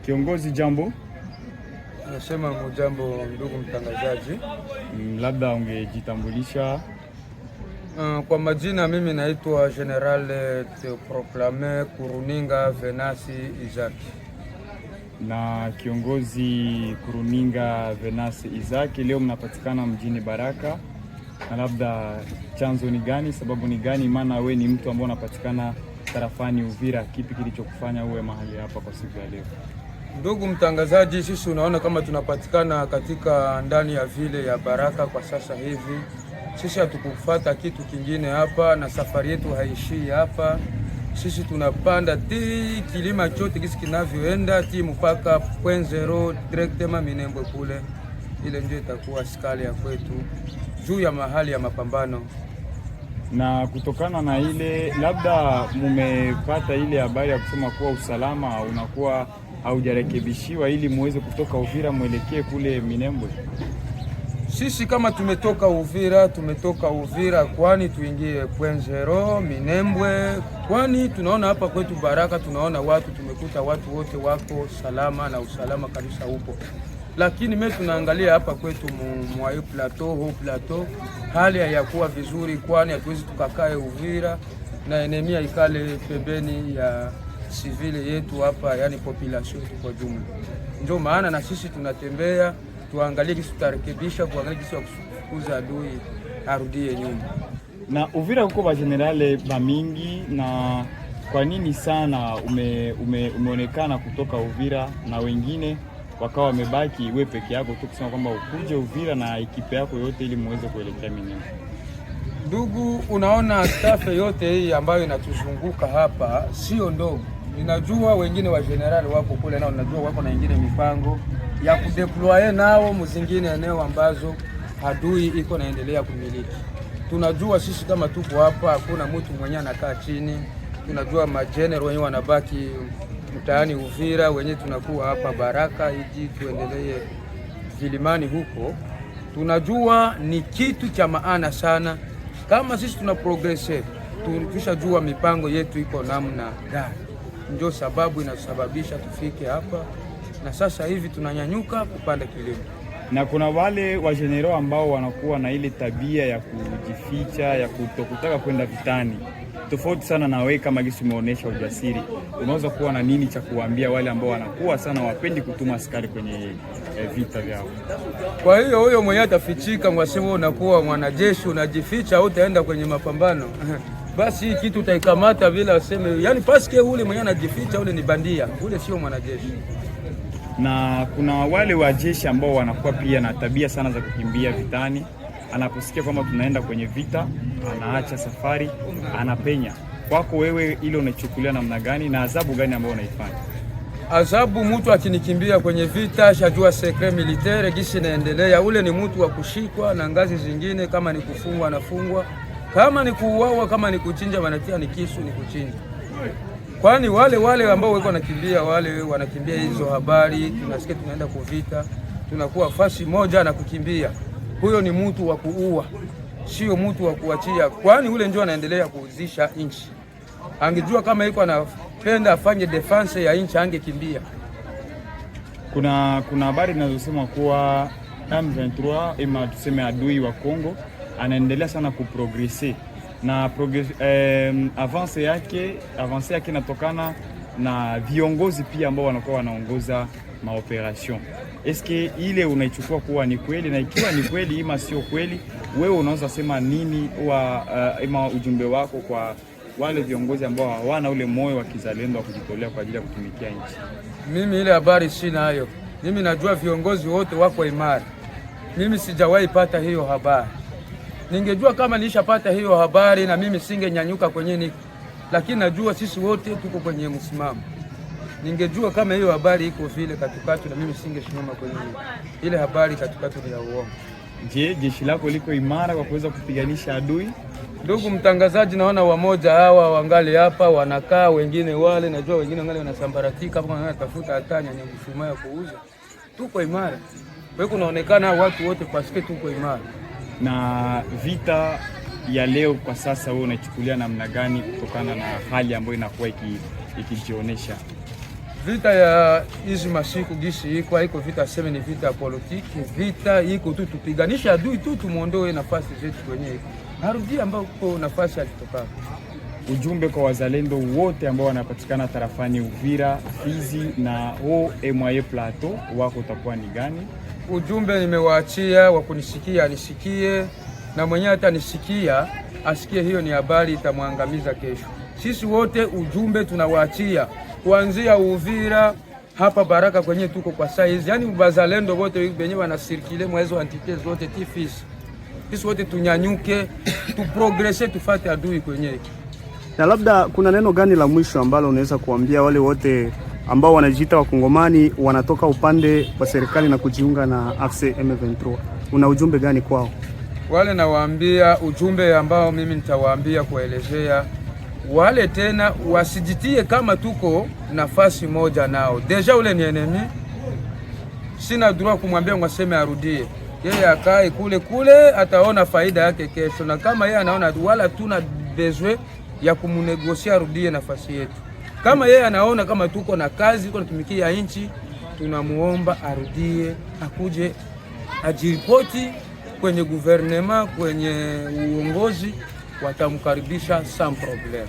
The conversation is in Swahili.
Kiongozi, jambo. Nasema mjambo ndugu mtangazaji. Labda ungejitambulisha? Kwa majina mimi naitwa General Proclamé Kuruninga Venasi Izaki. Na kiongozi Kuruninga Venasi Izaki, leo mnapatikana mjini Baraka, na labda chanzo ni gani, sababu ni gani? Maana we ni mtu ambaye unapatikana tarafani Uvira. Kipi kilichokufanya uwe mahali hapa kwa siku ya leo? Ndugu mtangazaji, sisi unaona kama tunapatikana katika ndani ya vile ya Baraka kwa sasa hivi. Sisi hatukufuata kitu kingine hapa, na safari yetu haishii hapa. Sisi tunapanda kilima chote kisi kinavyoenda mpaka point zero directement Minembwe kule. Ile ndio itakuwa skali ya kwetu juu ya mahali ya mapambano. Na kutokana na ile, labda mumepata ile habari ya kusema kuwa usalama unakuwa haujarekebishiwa ili muweze kutoka Uvira mwelekee kule Minembwe? Sisi kama tumetoka Uvira kwani tuingie point zero Minembwe, kwani tunaona hapa kwetu Baraka, tunaona tumekuta watu wote wako salama na usalama kabisa upo. Lakini mimi tunaangalia hapa kwetu mwa plateau hali hayakuwa vizuri, kwani hatuwezi tukakae Uvira na enemia ikale pembeni ya civile yetu hapa, yani population yetu kwa jumla. Ndio maana na sisi tunatembea tuangalie kisi tutarekebisha, kuangalia kisi kufukuza adui arudie nyuma. Na Uvira kuko ba generale ba mingi, na kwa nini sana umeonekana kutoka Uvira na wengine wakawa wamebaki wewe peke yako tu, kusema kwamba ukuje Uvira na ekipe yako yote ili muweze kuelekea Minembwe? Ndugu, unaona staff yote hii ambayo inatuzunguka hapa sio ndogo. Ninajua wengine wa general wako kule, nao najua wako na nyingine mipango ya kudeploy nao mzingine eneo ambazo adui iko naendelea kumiliki. Tunajua sisi kama tuko hapa hakuna mtu mwenye anakaa chini. Tunajua majenerali wenyewe wanabaki mtaani Uvira, wenyewe tunakuwa hapa Baraka ili tuendelee vilimani huko. Tunajua ni kitu cha maana sana. Kama sisi tuna progresse, tunashajua mipango yetu iko namna gani. Ndio sababu inasababisha tufike hapa, na sasa hivi tunanyanyuka kupanda kilimo. Na kuna wale wa general ambao wanakuwa na ile tabia ya kujificha, ya kutokutaka kwenda vitani, tofauti sana na wewe. Kama gisi umeonyesha ujasiri, unaweza kuwa na nini cha kuambia wale ambao wanakuwa sana wapendi kutuma askari kwenye vita vyao? Kwa hiyo huyo mwenye atafichika mwasema unakuwa mwanajeshi unajificha au utaenda kwenye mapambano basi hii kitu utaikamata bila useme, yani paske ule mwenye anajificha ule ni bandia, ule sio mwanajeshi. Na kuna wale wa jeshi ambao wanakuwa pia na tabia sana za kukimbia vitani. Anaposikia kwamba tunaenda kwenye vita, anaacha safari, anapenya. Kwako wewe ile unachukulia namna gani, na adhabu gani ambayo unaifanya? Adhabu, mtu akinikimbia kwenye vita, shajua secret militaire gisi naendelea, ule ni mtu wa kushikwa na ngazi zingine. Kama ni kufungwa anafungwa, kama ni kuuawa, kama ni kuchinja wanatia ni kisu ni kuchinja. Kwani wale ambao wako nakimbia, wale wanakimbia hizo habari, tunasikia tunaenda kuvita, tunakuwa fasi moja na kukimbia. Huyo ni mtu wa kuua, sio mtu wa kuachia, kwani ule ndio anaendelea kuuzisha nchi. Angejua kama yuko anapenda afanye defense ya nchi angekimbia. Kuna habari zinazosema kuwa M23 ama tuseme adui wa Kongo anaendelea sana kuprogresse, na avance yake inatokana na viongozi pia ambao wanakuwa wanaongoza maoperation. Eske ile unaichukua kuwa ni kweli? Na ikiwa ni kweli ima sio kweli, wewe unaweza sema nini ima ujumbe wako kwa wale viongozi ambao hawana ule moyo wa kizalendo wa kujitolea kwa ajili ya kutumikia nchi? Mimi ile habari sina hayo. Mimi najua viongozi wote wako imara. Mimi sijawahi pata hiyo habari. Ningejua kama nilishapata hiyo habari na mimi singenyanyuka kwenye niko. Lakini najua sisi wote tuko kwenye msimamo. Ningejua kama hiyo habari iko vile katukatu na mimi singesimama kwenye ile habari katukatu ni ya uongo. Je, jeshi lako liko imara kwa kuweza kupiganisha adui? Ndugu mtangazaji, naona wamoja hawa wangali hapa wanakaa, wengine wale najua wengine wangali wanasambaratika hapo, wanatafuta hatanya ni mshumaa ya kuuza. Tuko imara. Wewe kunaonekana watu wote paske tuko imara. Na vita ya leo kwa sasa wewe unachukulia namna gani kutokana na hali ambayo inakuwa ikijionyesha? Vita ya hizi masiku gisi iko haiko vita sema ni vita ya politiki, vita iko tu tupiganisha adui tu tumuondoe nafasi zetu kwenye arudi ambao kwa nafasi alitoka. Ujumbe kwa wazalendo wote ambao wanapatikana tarafani Uvira, Fizi na Moyen Plateau wako utakuwa ni gani? Ujumbe nimewaachia wa kunisikia anisikie, na mwenye hata nisikia asikie, hiyo ni habari itamwangamiza kesho. Sisi wote ujumbe tunawaachia kuanzia Uvira hapa Baraka kwenye tuko kwa saizi, yani bazalendo wote wenye wanasirkile mwezo antite zote tifisi. Sisi wote tunyanyuke, tuprogresse, tufate adui kwenye. Na labda kuna neno gani la mwisho ambalo unaweza kuambia wale wote ambao wanajiita wakongomani wanatoka upande wa serikali na kujiunga na AFC M23? Una ujumbe gani kwao? Wale nawaambia ujumbe ambao mimi nitawaambia kuelezea wale tena wasijitie kama tuko nafasi moja nao. Deja ule ni enemy. Sina droit kumwambia ngaseme arudie. Yeye akae kule kule, ataona faida yake kesho, na kama yeye anaona wala tuna besoin ya kumnegosia arudie nafasi yetu. Kama yeye anaona kama tuko na kazi, tuko natumikia nchi, tunamuomba arudie, akuje ajiripoti kwenye gouvernement, kwenye uongozi, watamkaribisha sans problème.